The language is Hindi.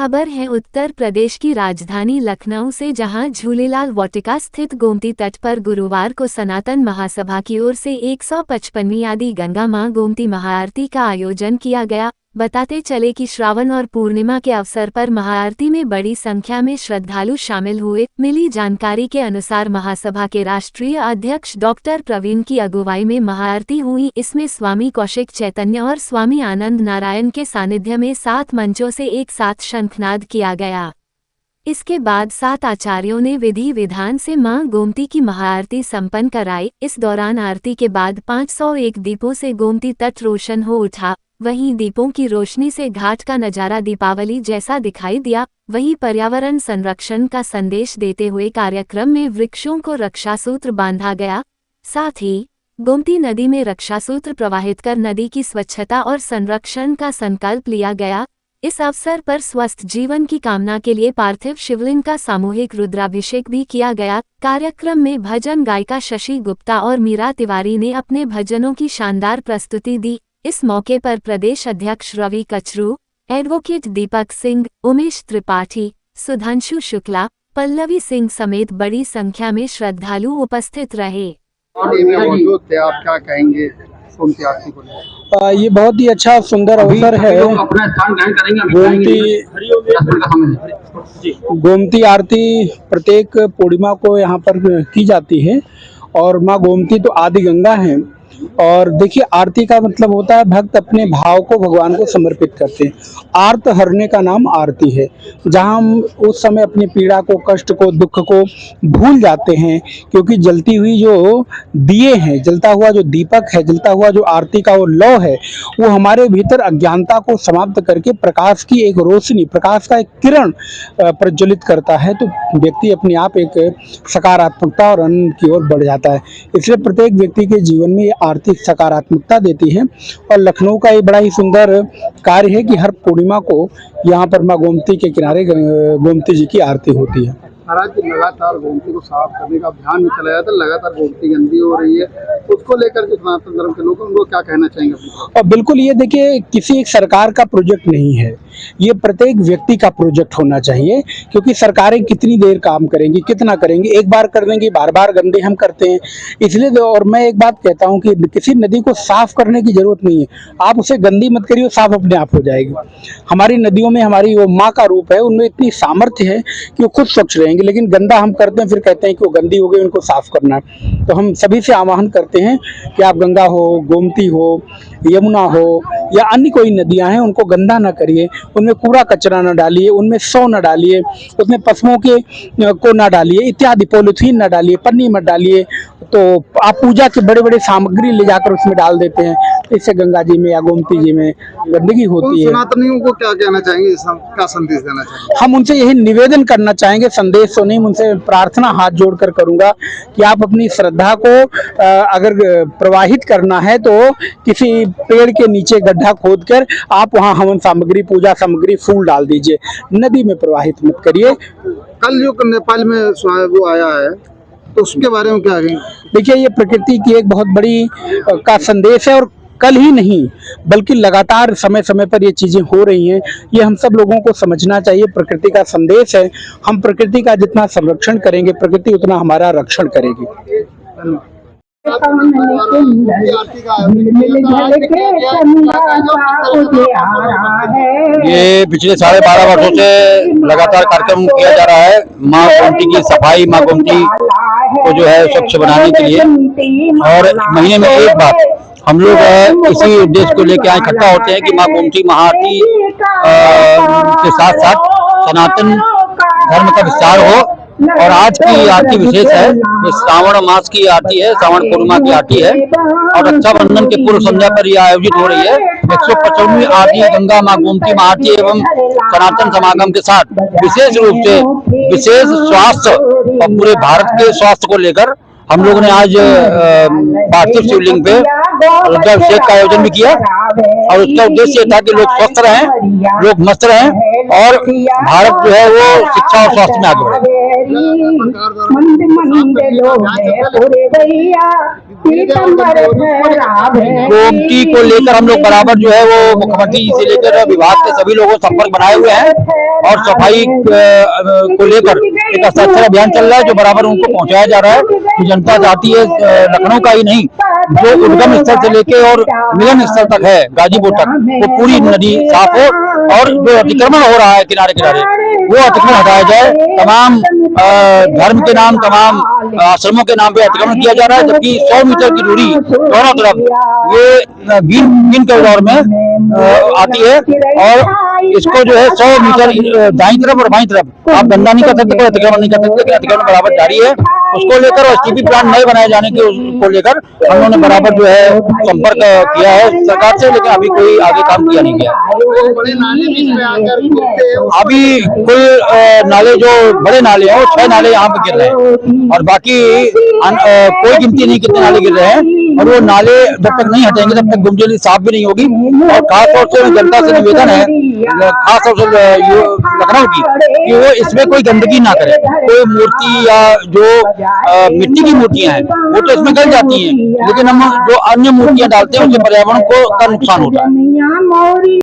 खबर है उत्तर प्रदेश की राजधानी लखनऊ से, जहां झूलेलाल वाटिका स्थित गोमती तट पर गुरुवार को सनातन महासभा की ओर से 155वीं आदि गंगा मां गोमती महाआरती का आयोजन किया गया। बताते चले कि श्रावण और पूर्णिमा के अवसर पर महाआरती में बड़ी संख्या में श्रद्धालु शामिल हुए। मिली जानकारी के अनुसार महासभा के राष्ट्रीय अध्यक्ष डॉक्टर प्रवीण की अगुवाई में महाआरती हुई। इसमें स्वामी कौशिक चैतन्य और स्वामी आनंद नारायण के सानिध्य में 7 मंचों से एक साथ शंखनाद किया गया। इसके बाद 7 आचार्यों ने विधि विधान से मां गोमती की महाआरती संपन्न कराई। इस दौरान आरती के बाद 501 दीपों से गोमती तट रोशन हो उठा। वहीं दीपों की रोशनी से घाट का नजारा दीपावली जैसा दिखाई दिया। वहीं पर्यावरण संरक्षण का संदेश देते हुए कार्यक्रम में वृक्षों को रक्षासूत्र बांधा गया। साथ ही गोमती नदी में रक्षासूत्र प्रवाहित कर नदी की स्वच्छता और संरक्षण का संकल्प लिया गया। इस अवसर पर स्वस्थ जीवन की कामना के लिए पार्थिव शिवलिंग का सामूहिक रुद्राभिषेक भी किया गया। कार्यक्रम में भजन गायिका शशि गुप्ता और मीरा तिवारी ने अपने भजनों की शानदार प्रस्तुति दी। इस मौके पर प्रदेश अध्यक्ष रवि कचरू, एडवोकेट दीपक सिंह, उमेश त्रिपाठी, सुधांशु शुक्ला, पल्लवी सिंह समेत बड़ी संख्या में श्रद्धालु उपस्थित रहे। आप क्या कहेंगे गोमती आरती को? ये बहुत ही अच्छा सुंदर अवसर है। गोमती आरती प्रत्येक पूर्णिमा को यहाँ पर की जाती है और माँ गोमती तो आदि गंगा है। और देखिए, आरती का मतलब होता है भक्त अपने भाव को भगवान को समर्पित करते हैं। आर्त हरने का नाम आरती है, जहां हम उस समय अपनी पीड़ा को, कष्ट को, दुख को भूल जाते हैं, क्योंकि जलती हुई जो दिए हैं, जलता हुआ जो दीपक है, जलता हुआ जो आरती का वो लौ है, वो हमारे भीतर अज्ञानता को समाप्त करके प्रकाश की एक रोशनी, प्रकाश का एक किरण प्रज्वलित करता है। तो व्यक्ति अपने आप एक सकारात्मकता और आनंद की ओर बढ़ जाता है। इसलिए प्रत्येक व्यक्ति के जीवन में आर्थिक सकारात्मकता देती है। और लखनऊ का ये बड़ा ही सुंदर कार्य है कि हर पूर्णिमा को यहाँ पर माँ गोमती के किनारे गोमती जी की आरती होती है। महाराज जी, लगातार गोमती को साफ करने का अभियान में चला जाता है, लगातार गोमती गंदी हो रही है, उसको लेकर जो सनातन धर्म के लोग हैं उनको क्या कहना चाहेंगे? और बिल्कुल, ये देखिए, किसी एक सरकार का प्रोजेक्ट नहीं है, ये प्रत्येक व्यक्ति का प्रोजेक्ट होना चाहिए। क्योंकि सरकारें कितनी देर काम करेंगी, कितना करेंगी, एक बार कर देंगी, बार बार गंदे हम करते हैं। इसलिए और मैं एक बात कहता हूँ कि किसी नदी को साफ करने की जरूरत नहीं है, आप उसे गंदी मत करिए, साफ अपने आप हो जाएगी। हमारी नदियों में हमारी वो माँ का रूप है, उनमें इतनी सामर्थ्य है कि वो खुद स्वच्छ रहेंगे। लेकिन गंदा हम करते हैं, फिर कहते हैं कि वो गंदी हो गई, उनको साफ करना है। तो हम सभी से आह्वान करते हैं कि आप गंगा हो, गोमती हो, यमुना हो या अन्य कोई नदियां हैं, उनको गंदा ना करिए, उनमें कूड़ा कचरा न डालिए, उनमें सौ न डालिए, उसमें पशुओं के को न डालिए, इत्यादि पॉलिथीन न डालिए, पन्नी मत डालिए। तो आप पूजा के बड़े बड़े सामग्री ले जाकर उसमें डाल देते हैं, इससे गंगा जी में या गोमती जी में गंदगी होती है। सनातनियों को क्या कहना चाहेंगे, क्या संदेश देना चाहेंगे? हम उनसे यही निवेदन करना चाहेंगे, संदेश तो नहीं, उनसे प्रार्थना हाथ जोड़कर करूंगा कि आप अपनी श्रद्धा को अगर प्रवाहित करना है तो किसी पेड़ के नीचे गड्ढा खोदकर आप वहां हवन सामग्री, पूजा सामग्री, फूल डाल दीजिए, नदी में प्रवाहित मत करिए। कल जो नेपाल में वो आया है, तो उसके बारे में क्या कहेंगे? देखिए, ये प्रकृति की एक बहुत बड़ी का संदेश है और कल ही नहीं बल्कि लगातार समय समय पर ये चीजें हो रही हैं। ये हम सब लोगों को समझना चाहिए, प्रकृति का संदेश है। हम प्रकृति का जितना संरक्षण करेंगे, प्रकृति उतना हमारा रक्षण करेगी। ये पिछले 12.5 वर्षों से लगातार कार्यक्रम किया जा रहा है, माँ गोमती की सफाई, माँ गोमती को जो है स्वच्छ बनाने के लिए। और महीने में एक बार हम लोग इसी उद्देश्य को लेकर यहाँ इकट्ठा होते हैं कि माँ गोमती महाआरती के साथ साथ सनातन धर्म का विस्तार हो। और आज की आरती विशेष है, ये श्रावण मास की आरती है, श्रावण पूर्णिमा की आरती है और रक्षाबंधन के पूर्व संध्या पर यह आयोजित हो रही है। 155वीं आदि गंगा माँ गोमती महाआरती एवं सनातन समागम के साथ विशेष रूप से विशेष स्वास्थ्य और पूरे भारत के स्वास्थ्य को लेकर हम लोगों ने आज पार्थिव शिवलिंग पे रुद्राभिषेक का आयोजन भी किया। और उसका उद्देश्य था कि लोग स्वस्थ रहें, लोग मस्त रहें और भारत जो है वो शिक्षा और स्वास्थ्य में आगे बढ़े। गोमती को लेकर हम लोग बराबर जो है वो मुख्यमंत्री जी से लेकर विभाग के सभी लोगों से संपर्क बनाए हुए हैं और सफाई को लेकर एक असर अभियान चल रहा है जो बराबर उनको पहुंचाया जा रहा है। तो जनता चाहती है लखनऊ का ही नहीं, जो उद्गम स्थल से लेके और मिलन स्थल तक है गाजीपुर तक, वो पूरी नदी साफ हो और जो अतिक्रमण हो रहा है किनारे किनारे वो अतिक्रमण हटाया जाए। तमाम धर्म के नाम, तमाम आश्रमों के नाम पे अतिक्रमण किया जा रहा है, जबकि 100 मीटर की दूरी दोनों तरफ ये गिन कॉरिडोर में आती है और इसको जो है 100 मीटर दाईं तरफ और बाईं तरफ आप गंदा नहीं कर सकते, कोई अतिक्रमण नहीं कर सकते, लेकिन अतिक्रमण बराबर जारी है। उसको लेकर और एसटीपी प्लांट नए बनाए जाने के उसको लेकर हम लोगों ने बराबर जो है संपर्क किया है सरकार से, लेकिन अभी कोई आगे काम किया नहीं गया। बड़े नाले बीच में आकर गिरते हैं। अभी कुल नाले जो बड़े नाले हैं वो 6 नाले यहाँ पे गिर रहे हैं और बाकी कोई गिनती नहीं कितने नाले गिर रहे हैं। और वो नाले जब तक नहीं हटेंगे तब तक गुमजली साफ भी नहीं होगी। और खासतौर से जनता से निवेदन है, खासतौर से लखनऊ की, कि वो इसमें कोई गंदगी ना करे। कोई मूर्ति या जो मिट्टी की मूर्तियां हैं वो तो इसमें गल जाती हैं, लेकिन हम जो अन्य मूर्तियां डालते हैं उससे पर्यावरण को का नुकसान होता है।